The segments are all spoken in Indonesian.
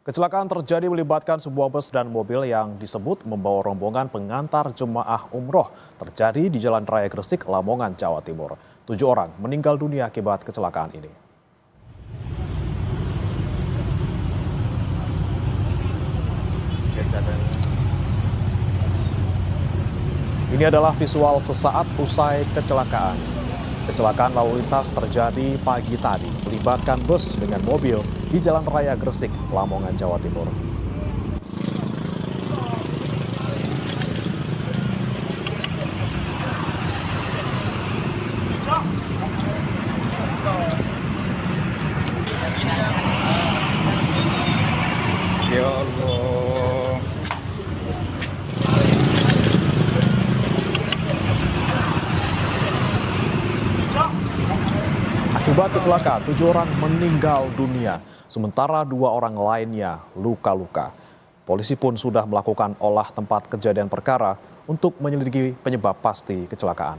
Kecelakaan terjadi melibatkan sebuah bus dan mobil yang disebut membawa rombongan pengantar jemaah umroh terjadi di Jalan Raya Gresik, Lamongan, Jawa Timur. 7 orang meninggal dunia akibat kecelakaan ini. Ini adalah visual sesaat usai kecelakaan. Kecelakaan lalu lintas terjadi pagi tadi, melibatkan bus dengan mobil di Jalan Raya Gresik, Lamongan, Jawa Timur. Ya Allah. Akibat kecelakaan, 7 orang meninggal dunia, sementara 2 orang lainnya luka-luka. Polisi pun sudah melakukan olah tempat kejadian perkara untuk menyelidiki penyebab pasti kecelakaan.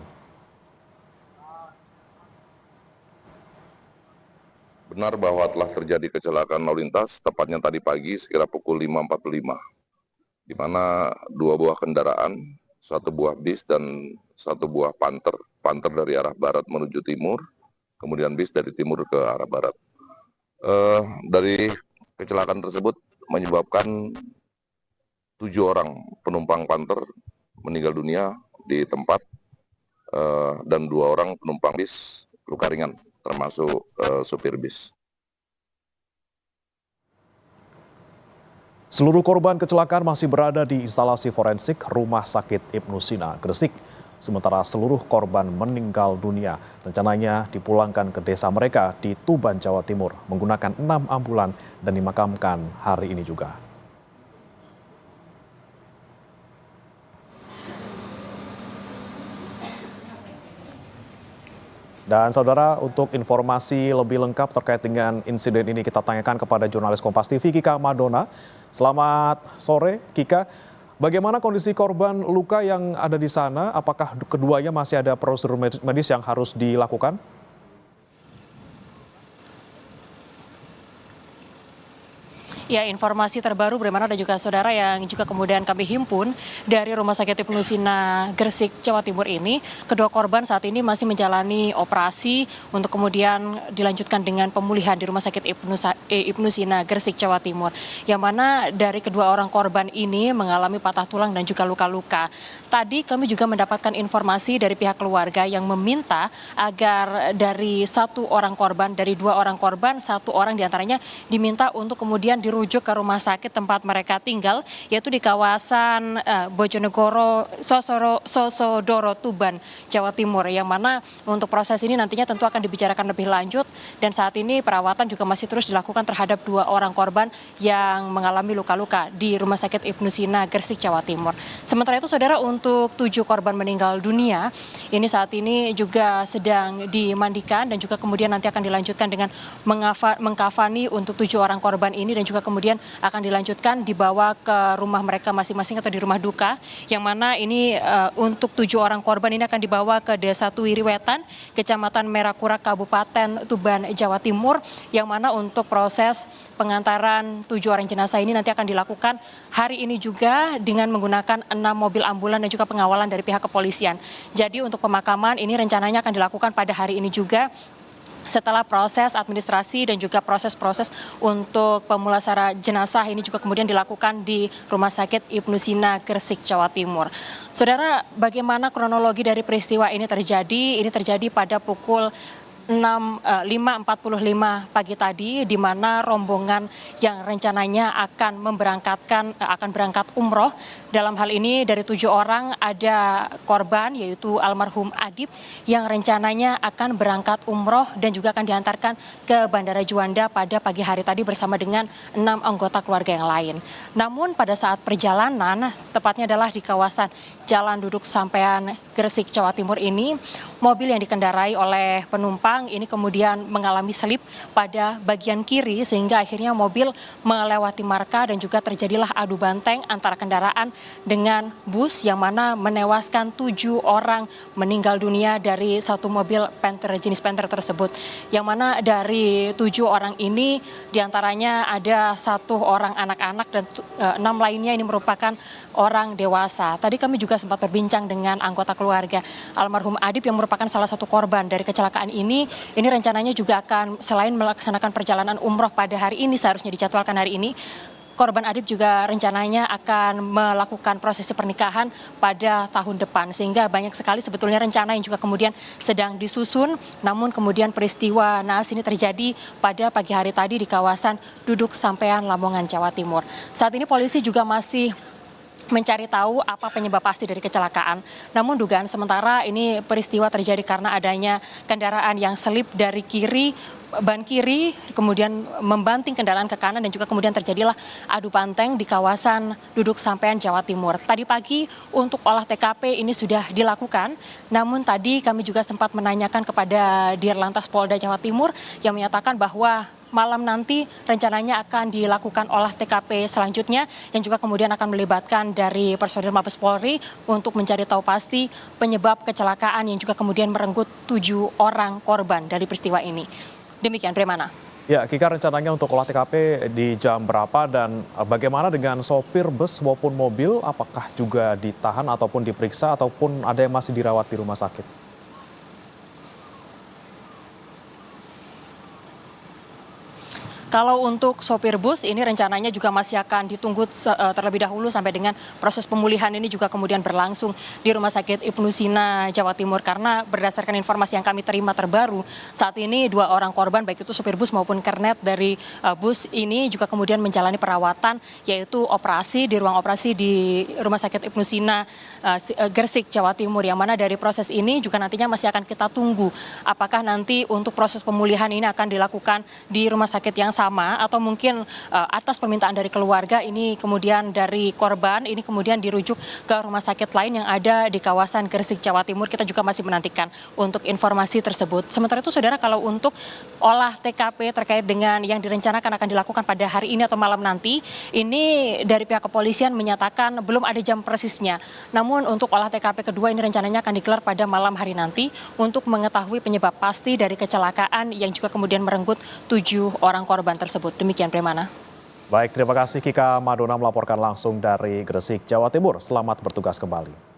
Benar bahwa telah terjadi kecelakaan lalu lintas, tepatnya tadi pagi sekira pukul 5.45, di mana 2 buah kendaraan, 1 buah bis dan 1 buah panter dari arah barat menuju timur, kemudian bis dari timur ke arah barat. Dari kecelakaan tersebut menyebabkan 7 orang penumpang panter meninggal dunia di tempat dan 2 orang penumpang bis luka ringan, termasuk supir bis. Seluruh korban kecelakaan masih berada di instalasi forensik Rumah Sakit Ibnu Sina, Gresik. Sementara seluruh korban meninggal dunia rencananya dipulangkan ke desa mereka di Tuban, Jawa Timur menggunakan 6 ambulan dan dimakamkan hari ini juga. Dan saudara, untuk informasi lebih lengkap terkait dengan insiden ini kita tanyakan kepada jurnalis Kompas TV Kika Madona. Selamat sore Kika, bagaimana kondisi korban luka yang ada di sana? Apakah keduanya masih ada prosedur medis yang harus dilakukan? Ya, informasi terbaru bagaimana dan juga saudara yang juga kemudian kami himpun dari Rumah Sakit Ibnu Sina Gresik, Jawa Timur ini, kedua korban saat ini masih menjalani operasi untuk kemudian dilanjutkan dengan pemulihan di Rumah Sakit Ibnu Sina Gresik, Jawa Timur. Yang mana dari kedua orang korban ini mengalami patah tulang dan juga luka-luka. Tadi kami juga mendapatkan informasi dari pihak keluarga yang meminta agar dari 1 orang korban, dari 2 orang korban, 1 orang diantaranya diminta untuk kemudian dirujuk ke rumah sakit tempat mereka tinggal, yaitu di kawasan Bojonegoro, Sosodoro, Tuban, Jawa Timur. Yang mana untuk proses ini nantinya tentu akan dibicarakan lebih lanjut dan saat ini perawatan juga masih terus dilakukan terhadap 2 orang korban yang mengalami luka-luka di Rumah Sakit Ibnu Sina Gresik, Jawa Timur. Sementara itu saudara, untuk 7 korban meninggal dunia ini saat ini juga sedang dimandikan dan juga kemudian nanti akan dilanjutkan dengan mengkafani untuk 7 orang korban ini dan juga kemudian akan dilanjutkan dibawa ke rumah mereka masing-masing atau di rumah duka, yang mana ini untuk 7 orang korban ini akan dibawa ke Desa Tuwiriwetan, Kecamatan Merakura, Kabupaten Tuban, Jawa Timur, yang mana untuk proses pengantaran 7 orang jenazah ini nanti akan dilakukan hari ini juga dengan menggunakan 6 mobil ambulan dan juga pengawalan dari pihak kepolisian. Jadi untuk pemakaman ini rencananya akan dilakukan pada hari ini juga, setelah proses administrasi dan juga proses-proses untuk pemulasaran jenazah ini juga kemudian dilakukan di Rumah Sakit Ibnu Sina Gresik, Jawa Timur. Saudara, bagaimana kronologi dari peristiwa ini terjadi? Ini terjadi pada pukul 5.45 pagi tadi, di mana rombongan yang rencananya akan berangkat umroh. Dalam hal ini dari 7 orang ada korban yaitu almarhum Adib yang rencananya akan berangkat umroh dan juga akan diantarkan ke Bandara Juanda pada pagi hari tadi bersama dengan 6 anggota keluarga yang lain. Namun pada saat perjalanan, tepatnya adalah di kawasan Jalan Duduk Sampean Gresik, Jawa Timur ini, mobil yang dikendarai oleh penumpang ini kemudian mengalami selip pada bagian kiri sehingga akhirnya mobil melewati marka dan juga terjadilah adu banteng antara kendaraan dengan bus yang mana menewaskan 7 orang meninggal dunia dari satu mobil jenis Panther tersebut. Yang mana dari 7 orang ini diantaranya ada 1 orang anak-anak dan 6 lainnya ini merupakan orang dewasa. Tadi kami juga sempat berbincang dengan anggota keluarga almarhum Adib yang merupakan salah satu korban dari kecelakaan ini. Ini rencananya juga akan selain melaksanakan perjalanan umroh pada hari ini, seharusnya dijadwalkan hari ini, korban Adib juga rencananya akan melakukan prosesi pernikahan pada tahun depan. Sehingga banyak sekali sebetulnya rencana yang juga kemudian sedang disusun. Namun kemudian peristiwa naas ini terjadi pada pagi hari tadi di kawasan Duduk Sampean, Lamongan, Jawa Timur. Saat ini polisi juga masih mencari tahu apa penyebab pasti dari kecelakaan. Namun dugaan sementara ini peristiwa terjadi karena adanya kendaraan yang selip dari kiri, ban kiri, kemudian membanting kendaraan ke kanan dan juga kemudian terjadilah adu banteng di kawasan Duduk Sampean, Jawa Timur. Tadi pagi untuk olah TKP ini sudah dilakukan, namun tadi kami juga sempat menanyakan kepada Dirlantas Polda Jawa Timur yang menyatakan bahwa malam nanti rencananya akan dilakukan olah TKP selanjutnya yang juga kemudian akan melibatkan dari personil Mabes Polri untuk mencari tahu pasti penyebab kecelakaan yang juga kemudian merenggut 7 orang korban dari peristiwa ini. Demikian, Bremana. Ya, Kika, rencananya untuk olah TKP di jam berapa dan bagaimana dengan sopir bus maupun mobil? Apakah juga ditahan ataupun diperiksa ataupun ada yang masih dirawat di rumah sakit? Kalau untuk sopir bus ini rencananya juga masih akan ditunggu terlebih dahulu sampai dengan proses pemulihan ini juga kemudian berlangsung di Rumah Sakit Ibnu Sina, Jawa Timur. Karena berdasarkan informasi yang kami terima terbaru, saat ini 2 orang korban baik itu sopir bus maupun kernet dari bus ini juga kemudian menjalani perawatan yaitu operasi di ruang operasi di Rumah Sakit Ibnu Sina Gresik, Jawa Timur. Yang mana dari proses ini juga nantinya masih akan kita tunggu apakah nanti untuk proses pemulihan ini akan dilakukan di rumah sakit yang sama atau mungkin atas permintaan dari keluarga ini kemudian dari korban ini kemudian dirujuk ke rumah sakit lain yang ada di kawasan Gresik, Jawa Timur. Kita juga masih menantikan untuk informasi tersebut. Sementara itu saudara, kalau untuk olah TKP terkait dengan yang direncanakan akan dilakukan pada hari ini atau malam nanti, ini dari pihak kepolisian menyatakan belum ada jam persisnya. Namun untuk olah TKP kedua ini rencananya akan digelar pada malam hari nanti untuk mengetahui penyebab pasti dari kecelakaan yang juga kemudian merenggut 7 orang korban tersebut. Demikian, Premana. Baik, terima kasih Kika Madona melaporkan langsung dari Gresik, Jawa Timur. Selamat bertugas kembali.